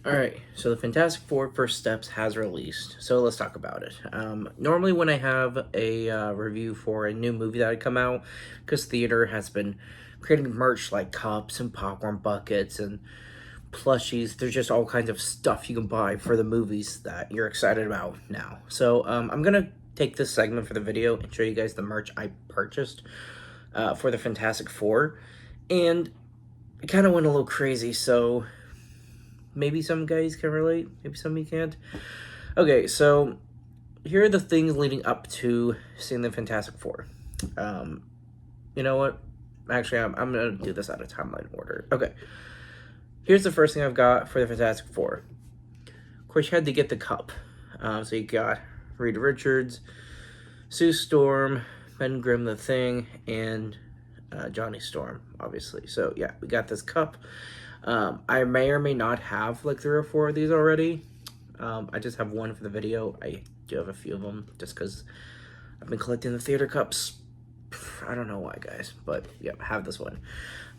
Alright, so the Fantastic Four First Steps has released, so let's talk about it. Normally when I have a review for a new movie that had come out, because theater has been creating merch like cups and popcorn buckets and plushies, there's just all kinds of stuff you can buy for the movies that you're excited about now. So I'm going to take this segment for the video and show you guys the merch I purchased for the Fantastic Four, and it kind of went a little crazy, so maybe some guys can relate, maybe some of you can't. Okay, so here are the things leading up to seeing the Fantastic Four. You know what? Actually, I'm going to do this out of timeline order. Okay, here's the first thing I've got for the Fantastic Four. Of course, you had to get the cup. So you got Reed Richards, Sue Storm, Ben Grimm the Thing, and Johnny Storm, obviously. So yeah, we got this cup. I may or may not have like 3 or 4 of these already. I just have one for the video. I do have a few of them just because I've been collecting the theater cups. I don't know why, guys, but yeah, I have this one.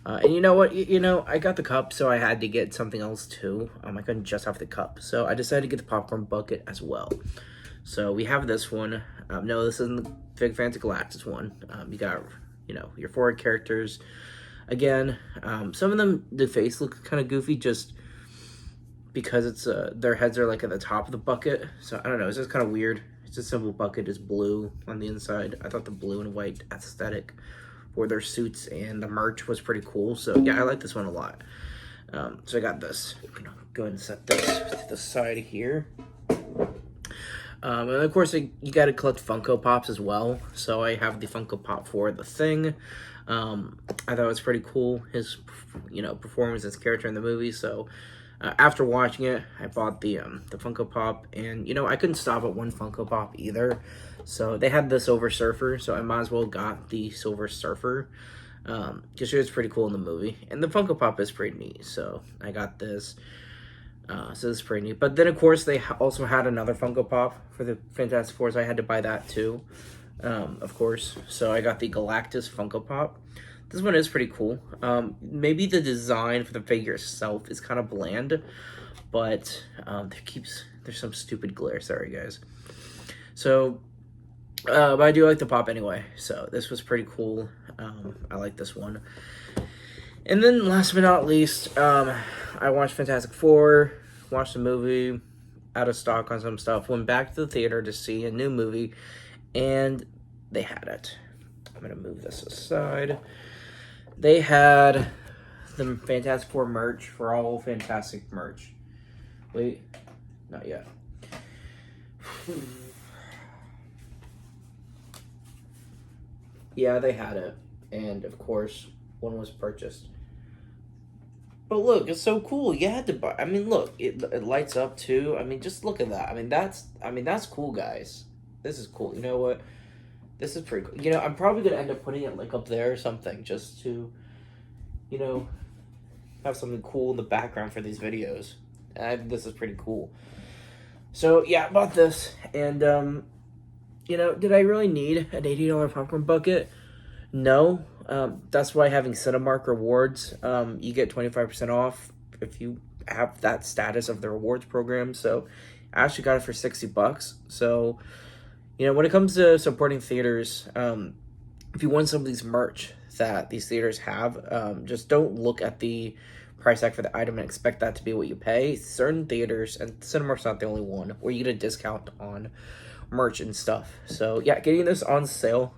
And you know what? I got the cup, so I had to get something else too. I couldn't just have the cup, so I decided to get the popcorn bucket as well. So we have this one. No, this isn't the Big Fancy Galactus one. You got, your 4 characters. Again, some of them, the face looks kind of goofy just because it's their heads are like at the top of the bucket. So I don't know, it's just kind of weird. It's a simple bucket, it's blue on the inside. I thought the blue and white aesthetic for their suits and the merch was pretty cool. So yeah, I like this one a lot. So I got this. I'm gonna go ahead and set this to the side here. And of course, you got to collect Funko Pops as well. So I have the Funko Pop for the Thing. I thought it was pretty cool, his, performance as character in the movie. So after watching it, I bought the Funko Pop, and I couldn't stop at one Funko Pop either. So they had the Silver Surfer, so I might as well got the Silver Surfer. Just it's pretty cool in the movie, and the Funko Pop is pretty neat. So I got this. So this is pretty neat. But then, of course, they also had another Funko Pop for the Fantastic Four, so I had to buy that too, of course. So I got the Galactus Funko Pop. This one is pretty cool. Maybe the design for the figure itself is kind of bland, but there's some stupid glare. Sorry, guys. So, but I do like the pop anyway. So this was pretty cool. I like this one. And then, last but not least, I watched Fantastic Four, watched the movie, out of stock on some stuff, went back to the theater to see a new movie, and they had it. I'm going to move this aside. They had the Fantastic Four merch for all Fantastic merch. Wait, not yet. Yeah, they had it, and of course, one was purchased. But look, it's so cool. You had to buy. I mean, look, it lights up too. I mean, just look at that. I mean that's cool, guys. This is cool. You know what? This is pretty cool. I'm probably gonna end up putting it like up there or something, just to, have something cool in the background for these videos. This is pretty cool. So yeah, I bought this, and did I really need an $80 popcorn bucket? No. That's why having Cinemark rewards, you get 25% off if you have that status of the rewards program. So I actually got it for $60. So, when it comes to supporting theaters, if you want some of these merch that these theaters have, just don't look at the price tag for the item and expect that to be what you pay. Certain theaters, and Cinemark's not the only one, where you get a discount on merch and stuff. So yeah, getting this on sale,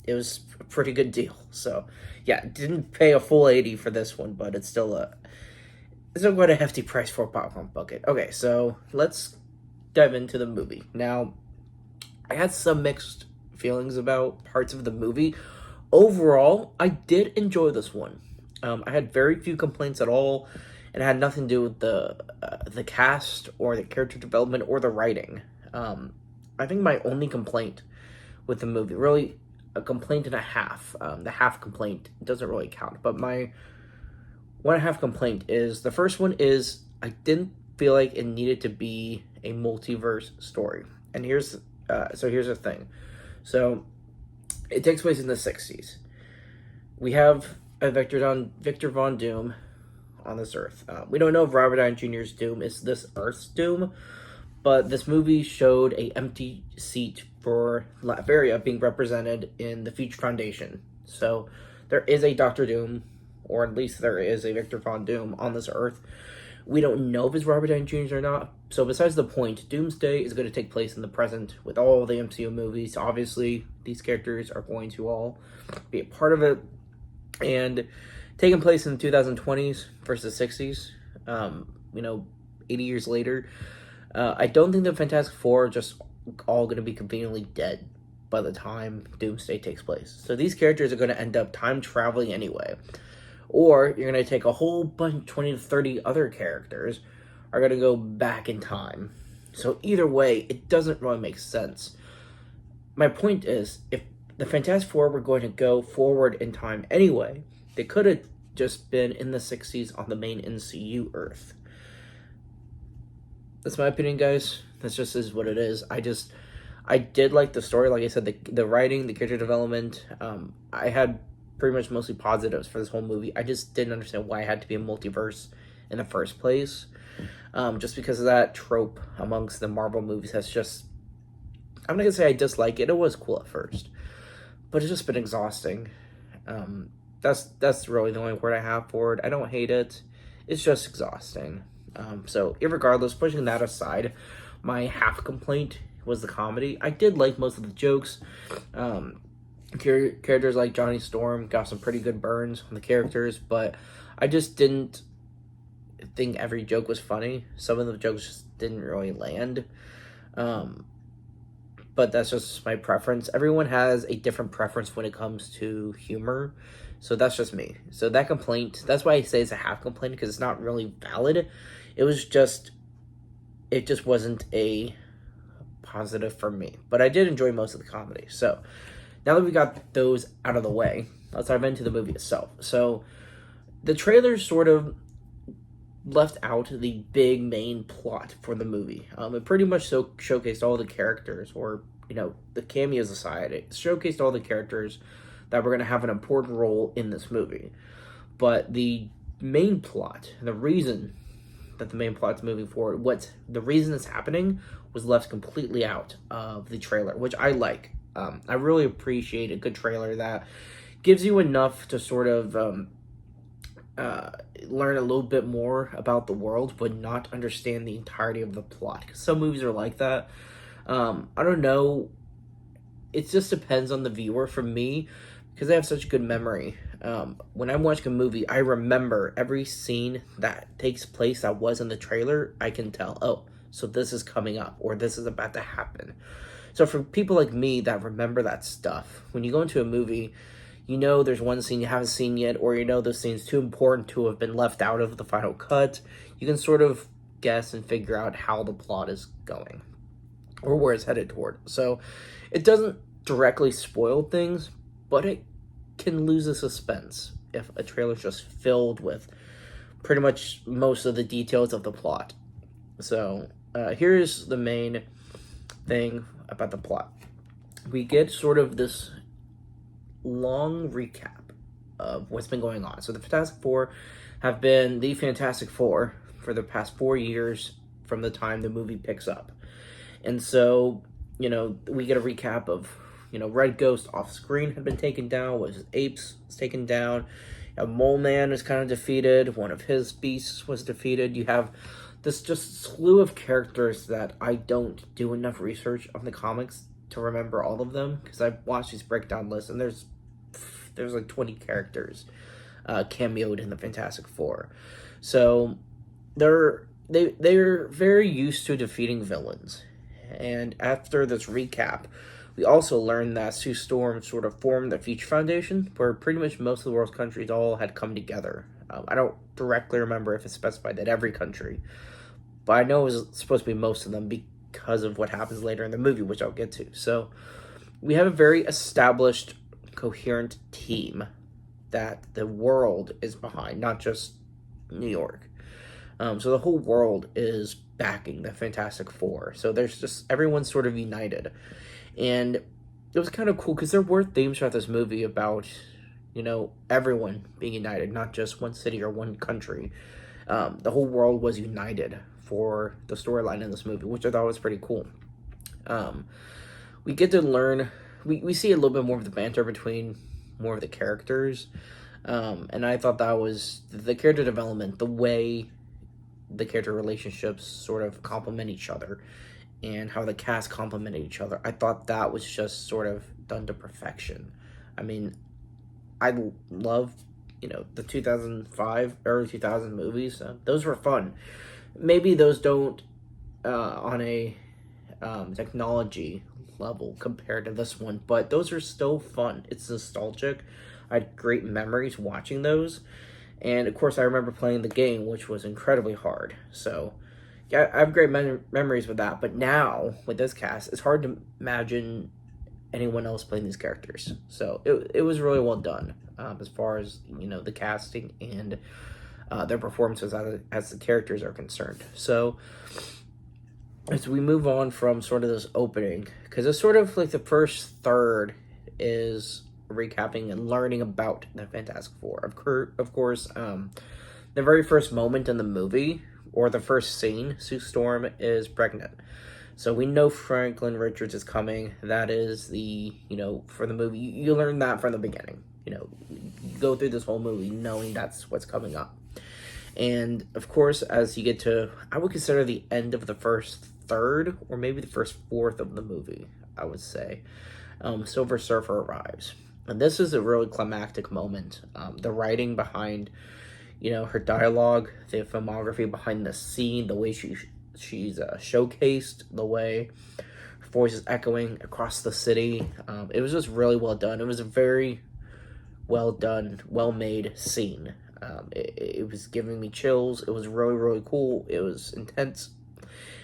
it was a pretty good deal. So yeah, didn't pay a full 80 for this one, but it's still quite a hefty price for a popcorn bucket. Okay, so let's dive into the movie. Now, I had some mixed feelings about parts of the movie. Overall, I did enjoy this one. I had very few complaints at all, and it had nothing to do with the cast or the character development or the writing. I think my only complaint with the movie, really a complaint and a half, the half complaint doesn't really count, but my 1.5 complaint is, the first one is, I didn't feel like it needed to be a multiverse story. And here's the thing. So it takes place in the 60s. We have Victor Von Doom on this Earth. We don't know if Robert Downey Jr.'s doom is this Earth's doom, but this movie showed a empty seat for Latveria being represented in the Future Foundation. So there is a Doctor Doom, or at least there is a Victor Von Doom on this Earth. We don't know if it's Robert Downey Jr. or not. So besides the point, Doomsday is going to take place in the present with all the MCU movies. Obviously, these characters are going to all be a part of it. And taking place in the 2020s versus 60s, 80 years later, I don't think the Fantastic Four are just all going to be conveniently dead by the time Doomsday takes place. So these characters are going to end up time traveling anyway. Or you're going to take a whole bunch, 20 to 30 other characters, are going to go back in time. So either way, it doesn't really make sense. My point is, if the Fantastic Four were going to go forward in time anyway, they could have just been in the 60s on the main MCU Earth. That's my opinion, guys. That's just is what it is. I did like the story. Like I said, the writing, the character development, I had pretty much mostly positives for this whole movie. I just didn't understand why it had to be a multiverse in the first place. Just because of that trope amongst the Marvel movies has just... I'm not going to say I dislike it. It was cool at first. But it's just been exhausting. That's really the only word I have for it. I don't hate it. It's just exhausting. So, irregardless, pushing that aside, my half complaint was the comedy. I did like most of the jokes. Characters like Johnny Storm got some pretty good burns on the characters, but I just didn't think every joke was funny. Some of the jokes just didn't really land. But that's just my preference. Everyone has a different preference when it comes to humor. So that's just me. So that complaint, that's why I say it's a half complaint, because it's not really valid. It just wasn't a positive for me. But I did enjoy most of the comedy. So now that we got those out of the way, let's dive into the movie itself. So the trailer sort of left out the big main plot for the movie. It pretty much showcased all the characters, or the cameos aside, it showcased all the characters that were going to have an important role in this movie. But the main plot, the reason that the main plot's moving forward, the reason it's happening, was left completely out of the trailer, which I like. I really appreciate a good trailer that gives you enough to sort of learn a little bit more about the world, but not understand the entirety of the plot. Because some movies are like that. I don't know. It just depends on the viewer. For me, because I have such good memory, when I'm watching a movie, I remember every scene that takes place that was in the trailer. I can tell, oh, so this is coming up, or this is about to happen. So for people like me that remember that stuff, when you go into a movie, there's one scene you haven't seen yet, or the scene's too important to have been left out of the final cut, you can sort of guess and figure out how the plot is going, or where it's headed toward. So it doesn't directly spoil things, but it can lose the suspense if a trailer's just filled with pretty much most of the details of the plot. So here's the main thing about the plot. We get sort of this long recap of what's been going on. So the Fantastic Four have been the Fantastic Four for the past 4 years from the time the movie picks up. And so, we get a recap of, Red Ghost off screen had been taken down, was Apes was taken down, Mole Man is kind of defeated, one of his beasts was defeated. You have this just slew of characters that I don't do enough research on the comics to remember all of them, because I've watched these breakdown lists, and there's like 20 characters cameoed in the Fantastic Four. So they're very used to defeating villains. And after this recap, we also learned that Sue Storm sort of formed the Future Foundation, where pretty much most of the world's countries all had come together. I don't directly remember if it specified that every country, but I know it was supposed to be most of them because of what happens later in the movie, which I'll get to. So we have a very established, coherent team that the world is behind, not just New York. So the whole world is backing the Fantastic Four. So there's just, everyone's sort of united. And it was kind of cool because there were themes throughout this movie about, everyone being united, not just one city or one country. The whole world was united for the storyline in this movie, which I thought was pretty cool. Um, we get to learn, we see a little bit more of the banter between more of the characters. And I thought that was the character development, the way the character relationships sort of complement each other and how the cast complemented each other. I thought that was just sort of done to perfection. I mean, I love, the 2005, early 2000 movies. Those were fun. Maybe those don't, on a technology level compared to this one, but those are still fun. It's nostalgic. I had great memories watching those. And of course, I remember playing the game, which was incredibly hard. So, yeah, I have great memories with that. But now, with this cast, it's hard to imagine anyone else playing these characters. So, it was really well done as far as, the casting and their performances as the characters are concerned. So, as we move on from sort of this opening, because it's sort of like the first third is recapping and learning about the Fantastic Four. Of course, the very first moment in the movie, or the first scene, Sue Storm is pregnant. So we know Franklin Richards is coming. That is for the movie. You learn that from the beginning. You go through this whole movie knowing that's what's coming up. And, of course, as you get to, I would consider the end of the first third, or maybe the first fourth of the movie, I would say, Silver Surfer arrives. And this is a really climactic moment. The writing behind, her dialogue, the filmography behind the scene, the way she's showcased, the way her voice is echoing across the city. It was just really well done. It was a very well done, well made scene. It was giving me chills. It was really, really cool. It was intense.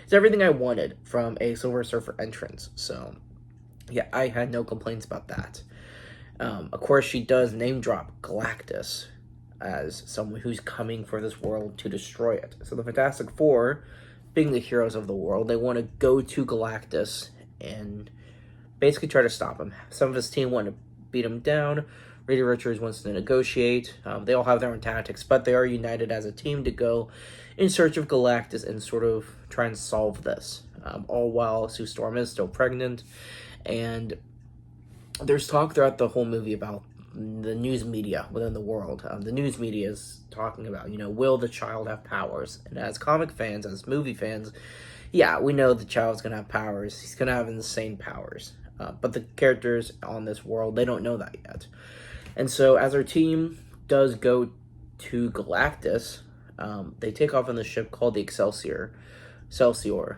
It's everything I wanted from a Silver Surfer entrance. So, yeah, I had no complaints about that. Of course, she does name drop Galactus as someone who's coming for this world to destroy it. So the Fantastic Four, being the heroes of the world, they want to go to Galactus and basically try to stop him. Some of his team want to beat him down. Reed Richards wants to negotiate. They all have their own tactics, but they are united as a team to go in search of Galactus and sort of try and solve this. All while Sue Storm is still pregnant. And there's talk throughout the whole movie about the news media within the world. The news media is talking about, will the child have powers? And as comic fans, as movie fans, yeah, we know the child's going to have powers. He's going to have insane powers. But the characters on this world, they don't know that yet. And so as our team does go to Galactus, they take off on the ship called the Excelsior,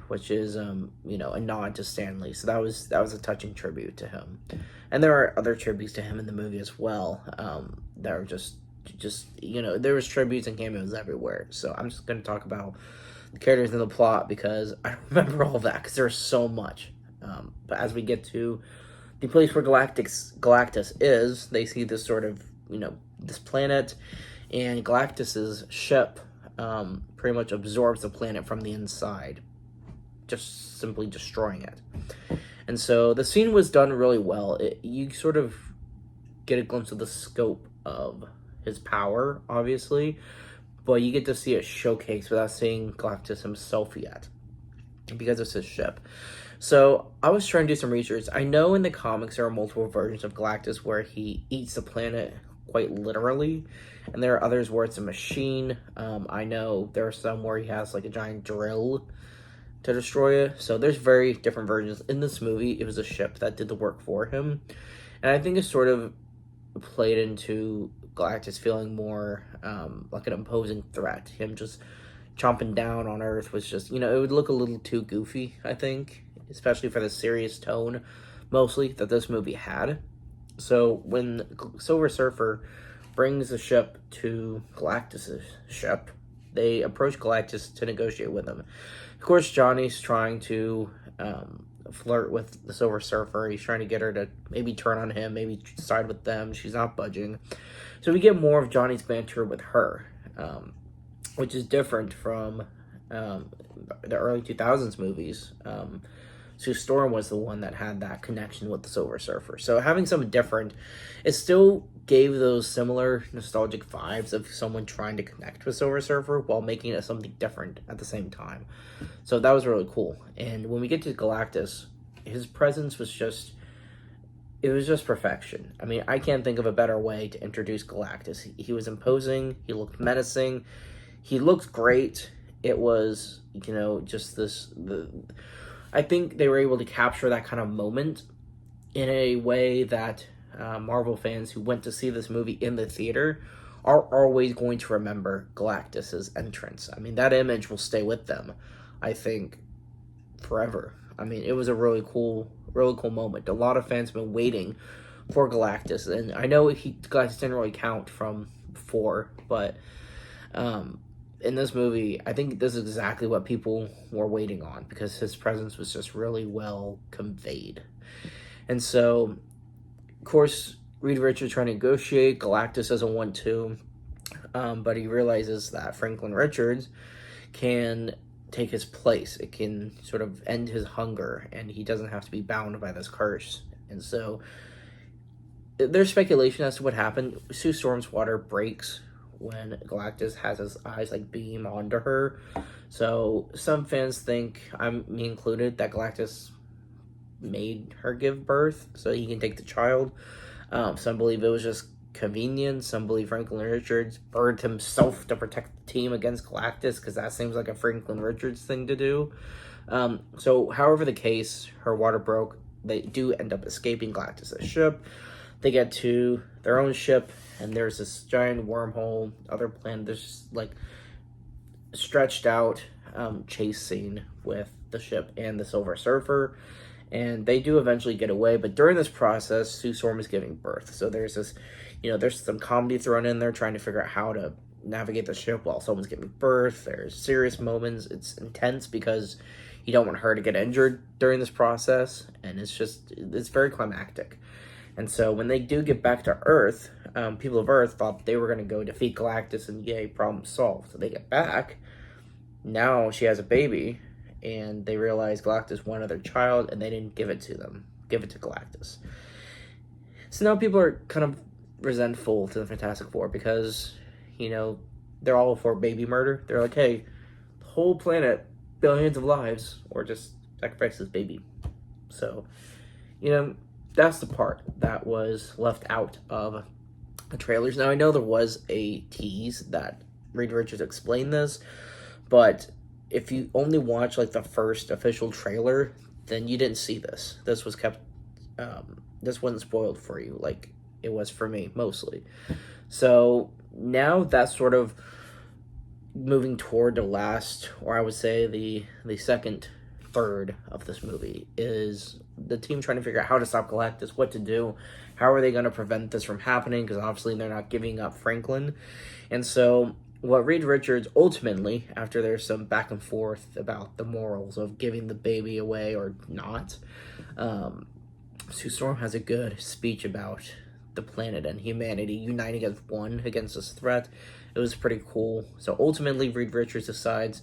which is a nod to Stan Lee. So that was a touching tribute to him. And there are other tributes to him in the movie as well. That are just there was tributes and cameos everywhere. So I'm just going to talk about the characters in the plot because I don't remember all of that because there's so much. But as we get to the place where Galactus is, they see this sort of, this planet, and Galactus's ship pretty much absorbs the planet from the inside, just simply destroying it. And so the scene was done really well. You sort of get a glimpse of the scope of his power, obviously, but you get to see it showcased without seeing Galactus himself yet, because it's his ship. So I was trying to do some research. I know in the comics there are multiple versions of Galactus where he eats the planet quite literally, and there are others where it's a machine. I know there are some where he has like a giant drill to destroy it. So there's very different versions. In this movie, it was a ship that did the work for him. And I think it sort of played into Galactus feeling more like an imposing threat. Him just chomping down on Earth was just, it would look a little too goofy, I think, especially for the serious tone, mostly, that this movie had. So when Silver Surfer brings the ship to Galactus' ship, they approach Galactus to negotiate with him. Of course, Johnny's trying to flirt with the Silver Surfer. He's trying to get her to maybe turn on him, maybe side with them. She's not budging. So we get more of Johnny's banter with her, which is different from the early 2000s movies. Sue Storm was the one that had that connection with the Silver Surfer. So having something different is still gave those similar nostalgic vibes of someone trying to connect with Silver Surfer while making it something different at the same time. So that was really cool. And when we get to Galactus, his presence was just, it was just perfection. I mean, I can't think of a better way to introduce Galactus. He was imposing, he looked menacing, he looked great. It was, just I think they were able to capture that kind of moment in a way that Marvel fans who went to see this movie in the theater are always going to remember Galactus's entrance. I mean, that image will stay with them, I think, forever. I mean, it was a really cool moment. A lot of fans have been waiting for Galactus, and I know Galactus didn't really count from before, but in this movie, I think this is exactly what people were waiting on, because his presence was just really well conveyed. And so, of course, Reed Richards trying to negotiate. Galactus doesn't want to, but he realizes that Franklin Richards can take his place. It can sort of end his hunger, and he doesn't have to be bound by this curse. And so, there's speculation as to what happened. Sue Storm's water breaks when Galactus has his eyes beam onto her. So some fans think, me included, that Galactus made her give birth so he can take the child. Some believe it was just convenient. Some believe Franklin Richards birthed himself to protect the team against Galactus, because that seems like a Franklin Richards thing to do. So however the case, her water broke. They do end up escaping Galactus' ship. They get to their own ship, and there's this giant wormhole, other planet. There's just stretched out chase scene with the ship and the Silver Surfer, and they do eventually get away. But during this process, Sue Storm is giving birth. So there's this, there's some comedy thrown in there, trying to figure out how to navigate the ship while someone's giving birth. There's serious moments. It's intense because you don't want her to get injured during this process, and it's very climactic. And so when they do get back to Earth, people of Earth thought they were going to go defeat Galactus and yay, problem solved. So they get back. Now she has a baby, and they realize Galactus wanted their child, and they didn't give it to Galactus. So now people are kind of resentful to the Fantastic Four because, they're all for baby murder. They're like, hey, the whole planet, billions of lives, or just sacrifice this baby. So, that's the part that was left out of the trailers. Now, I know there was a tease that Reed Richards explained this, but if you only watch the first official trailer, then you didn't see this. This was kept, this wasn't spoiled for you like it was for me, mostly. So now that's sort of moving toward the last, or I would say the second third of this movie, is the team trying to figure out how to stop Galactus, what to do, how are they going to prevent this from happening, because obviously they're not giving up Franklin. And so what Reed Richards ultimately, after there's some back and forth about the morals of giving the baby away or not, Sue Storm has a good speech about the planet and humanity uniting as one against this threat. It was pretty cool. So ultimately Reed Richards decides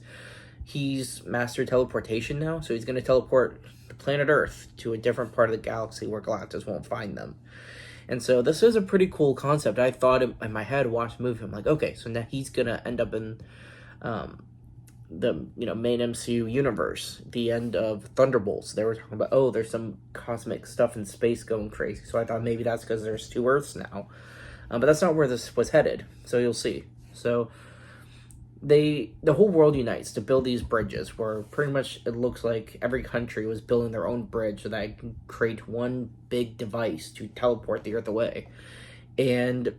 he's mastered teleportation now, so he's going to teleport the planet Earth to a different part of the galaxy where Galactus won't find them. And so this is a pretty cool concept. I thought in my head, watched the movie, I'm like, okay, so now he's going to end up in the main MCU universe, the end of Thunderbolts. They were talking about, there's some cosmic stuff in space going crazy. So I thought maybe that's because there's 2 Earths now. But that's not where this was headed. So you'll see. So the whole world unites to build these bridges, where pretty much it looks like every country was building their own bridge so that I can create one big device to teleport the Earth away. And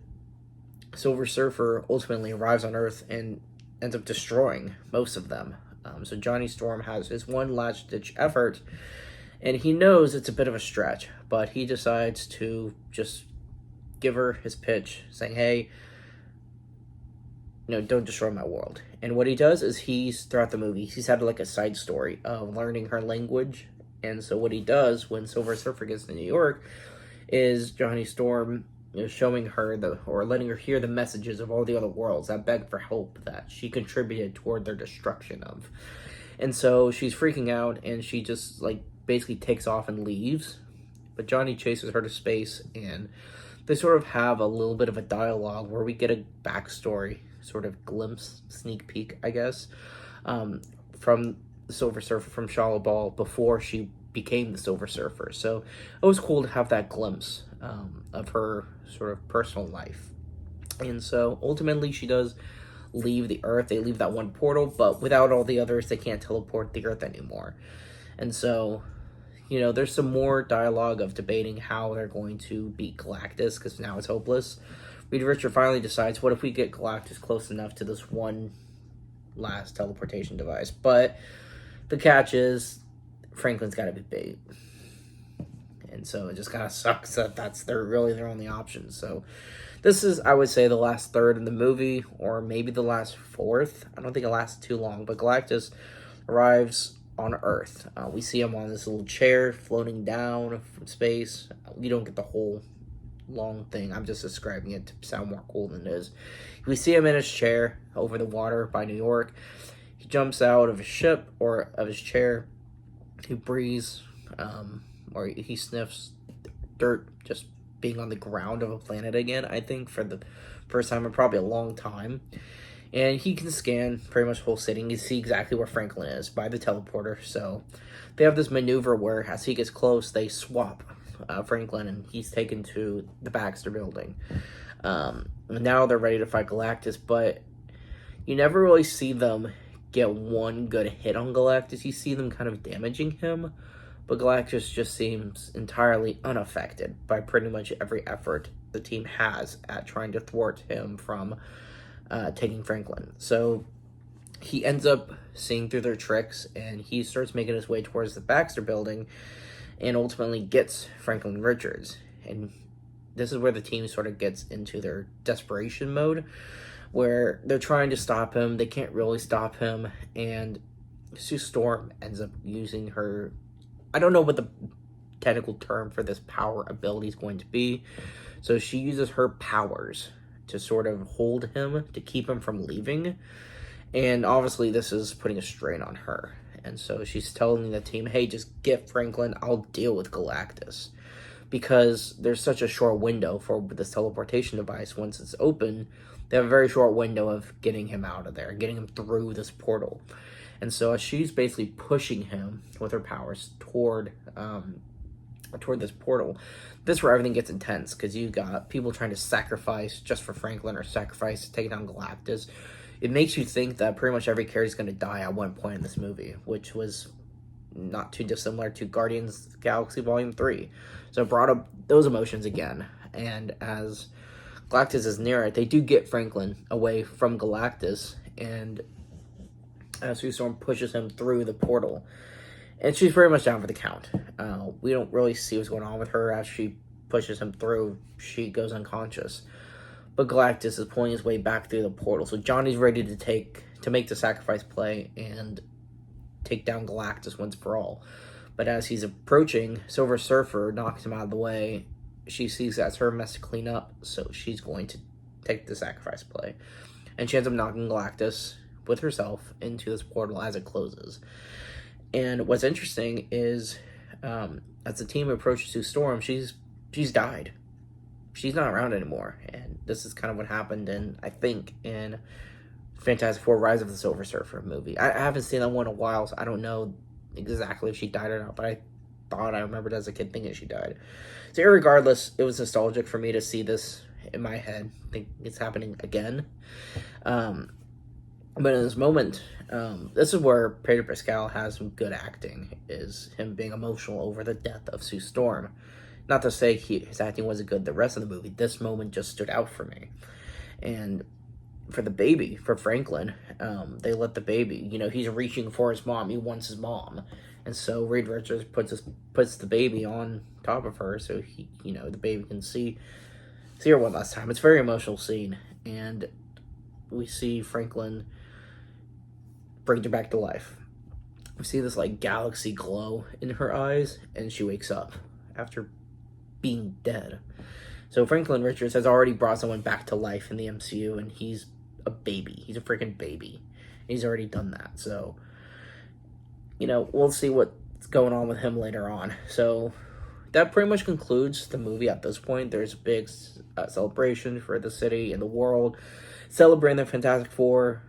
Silver Surfer ultimately arrives on Earth and ends up destroying most of them. So Johnny Storm has his one last-ditch effort, and he knows it's a bit of a stretch, but he decides to just give her his pitch, saying, hey, don't destroy my world. And what he does is throughout the movie, he's had a side story of learning her language. And so what he does when Silver Surfer gets to New York is Johnny Storm showing her or letting her hear the messages of all the other worlds that beg for help that she contributed toward their destruction of. And so she's freaking out, and she just basically takes off and leaves. But Johnny chases her to space, and they sort of have a little bit of a dialogue where we get a backstory, sort of glimpse, sneak peek, I guess, from the Silver Surfer, from Shala Ball, before she became the Silver Surfer. So it was cool to have that glimpse of her sort of personal life. And so ultimately she does leave the Earth. They leave that one portal, but without all the others, they can't teleport the Earth anymore. And so, there's some more dialogue of debating how they're going to beat Galactus, because now it's hopeless. Reed Richard finally decides, what if we get Galactus close enough to this one last teleportation device? But the catch is, Franklin's got to be bait. And so it just kind of sucks that that's their only option. So this is, I would say, the last third in the movie, or maybe the last fourth. I don't think it lasts too long, but Galactus arrives on Earth. We see him on this little chair floating down from space. We don't get the whole long thing. I'm just describing it to sound more cool than it is. We see him in his chair over the water by New York. He jumps out of his ship, or of his chair. He breathes, or he sniffs dirt just being on the ground of a planet again, I think, for the first time in probably a long time. And he can scan pretty much the whole city. You can see exactly where Franklin is by the teleporter. So they have this maneuver where, as he gets close, they swap Franklin, and he's taken to the Baxter building. Now they're ready to fight Galactus, but you never really see them get one good hit on Galactus. You see them kind of damaging him, but Galactus just seems entirely unaffected by pretty much every effort the team has at trying to thwart him from taking Franklin. So he ends up seeing through their tricks, and he starts making his way towards the Baxter building, and ultimately gets Franklin Richards. And this is where the team sort of gets into their desperation mode, where they're trying to stop him. They can't really stop him, and Sue Storm ends up using her, I don't know what the technical term for this power ability is going to be, so she uses her powers to sort of hold him, to keep him from leaving. And obviously this is putting a strain on her. And so she's telling the team, hey, just get Franklin, I'll deal with Galactus. Because there's such a short window for this teleportation device. Once it's open, they have a very short window of getting him out of there, getting him through this portal. And so she's basically pushing him with her powers toward this portal. This is where everything gets intense, because you got people trying to sacrifice just for Franklin, or sacrifice to take down Galactus. It makes you think that pretty much every character is going to die at one point in this movie, which was not too dissimilar to Guardians of the Galaxy Volume 3. So it brought up those emotions again. And as Galactus is near it, they do get Franklin away from Galactus, and Sue Storm pushes him through the portal. And she's pretty much down for the count. We don't really see what's going on with her. As she pushes him through, she goes unconscious. But Galactus is pulling his way back through the portal. So Johnny's ready to make the sacrifice play and take down Galactus once for all. But as he's approaching, Silver Surfer knocks him out of the way. She sees that's her mess to clean up, so she's going to take the sacrifice play. And she ends up knocking Galactus with herself into this portal as it closes. And what's interesting is, as the team approaches Sue Storm, she's died. She's not around anymore. And this is kind of what happened in Fantastic Four: Rise of the Silver Surfer movie. I haven't seen that one in a while, so I don't know exactly if she died or not, but I remembered as a kid thinking she died. So irregardless, it was nostalgic for me to see this in my head. I think it's happening again. But in this moment, this is where Pedro Pascal has some good acting, is him being emotional over the death of Sue Storm. Not to say his acting wasn't good the rest of the movie. This moment just stood out for me. And for the baby, for Franklin, they let the baby, he's reaching for his mom. He wants his mom. And so Reed Richards puts the baby on top of her, so the baby can see her one last time. It's a very emotional scene. And we see Franklin brings her back to life. We see this galaxy glow in her eyes, and she wakes up after being dead. So Franklin Richards has already brought someone back to life in the MCU, and he's a baby. He's a freaking baby. He's already done that. So, we'll see what's going on with him later on. So that pretty much concludes the movie at this point. There's a big celebration for the city and the world, celebrating the Fantastic Four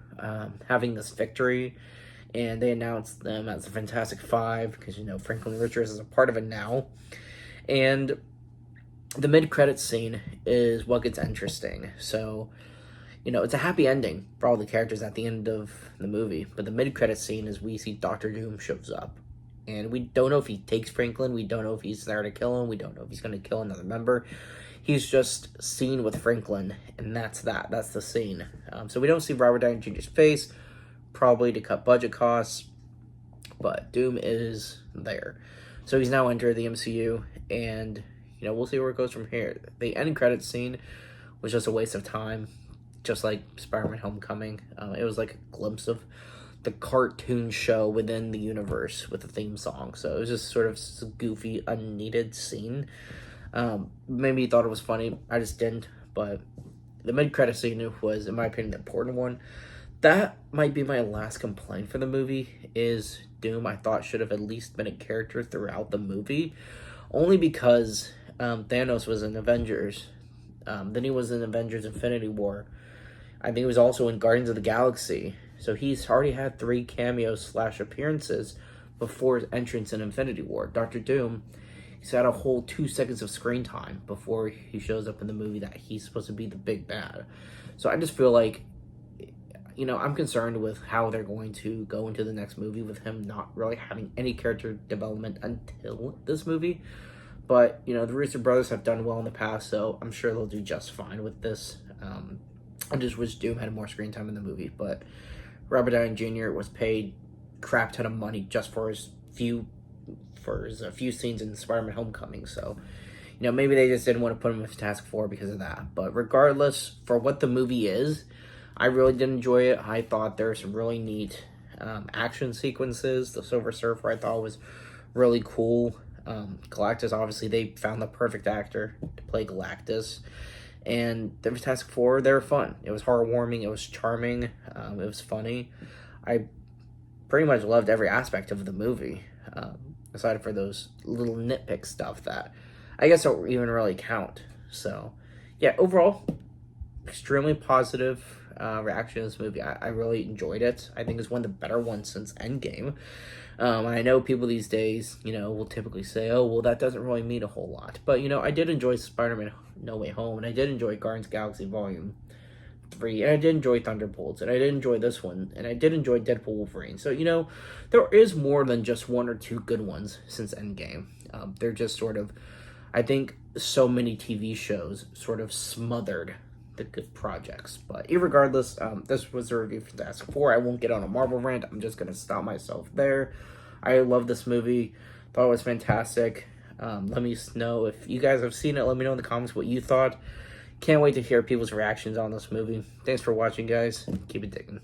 having this victory. And they announced them as the Fantastic Five because, Franklin Richards is a part of it now. And the mid-credits scene is what gets interesting. So, it's a happy ending for all the characters at the end of the movie. But the mid-credits scene is we see Doctor Doom shows up. And we don't know if he takes Franklin. We don't know if he's there to kill him. We don't know if he's going to kill another member. He's just seen with Franklin, and that's that. That's the scene. So we don't see Robert Downey Jr.'s face, probably to cut budget costs, but Doom is there. So he's now entered the MCU, and, we'll see where it goes from here. The end credits scene was just a waste of time, just like Spider-Man Homecoming. It was like a glimpse of the cartoon show within the universe with the theme song. So it was just sort of a goofy, unneeded scene. Maybe you thought it was funny. I just didn't. But the mid-credit scene was, in my opinion, the important one. That might be my last complaint for the movie, is Doom I thought should have at least been a character throughout the movie. Only because Thanos was in Avengers. Then he was in Avengers Infinity War. I think he was also in Guardians of the Galaxy. So he's already had 3 cameos / appearances before his entrance in Infinity War. Dr. Doom, he's had a whole 2 seconds of screen time before he shows up in the movie that he's supposed to be the big bad. So I just feel like, I'm concerned with how they're going to go into the next movie with him not really having any character development until this movie. But, the Russo brothers have done well in the past, so I'm sure they'll do just fine with this. I just wish Doom had more screen time in the movie, but Robert Downey Jr. was paid crap ton of money just for his few scenes in Spider-Man Homecoming. So, maybe they just didn't want to put him in Fantastic Four because of that. But regardless, for what the movie is, I really did enjoy it. I thought there were some really neat action sequences. The Silver Surfer I thought was really cool. Galactus, obviously, they found the perfect actor to play Galactus. And the Fantastic Four, they were fun. It was heartwarming. It was charming. It was funny. I pretty much loved every aspect of the movie, aside for those little nitpick stuff that I guess don't even really count. So, yeah, overall, extremely positive reaction to this movie. I really enjoyed it. I think it's one of the better ones since Endgame. I know people these days, will typically say, oh, well, that doesn't really mean a whole lot. But, I did enjoy Spider-Man No Way Home, and I did enjoy Guardians of the Galaxy Volume 3, and I did enjoy Thunderbolts, and I did enjoy this one, and I did enjoy Deadpool Wolverine. So, there is more than just 1 or 2 good ones since Endgame. They're just sort of, I think so many TV shows sort of smothered the good projects. But irregardless, this was a review for Fantastic Four. I won't get on a Marvel rant. I'm just going to stop myself there. I love this movie. Thought it was fantastic. Let me know if you guys have seen it. Let me know in the comments what you thought. Can't wait to hear people's reactions on this movie. Thanks for watching, guys. Keep it digging.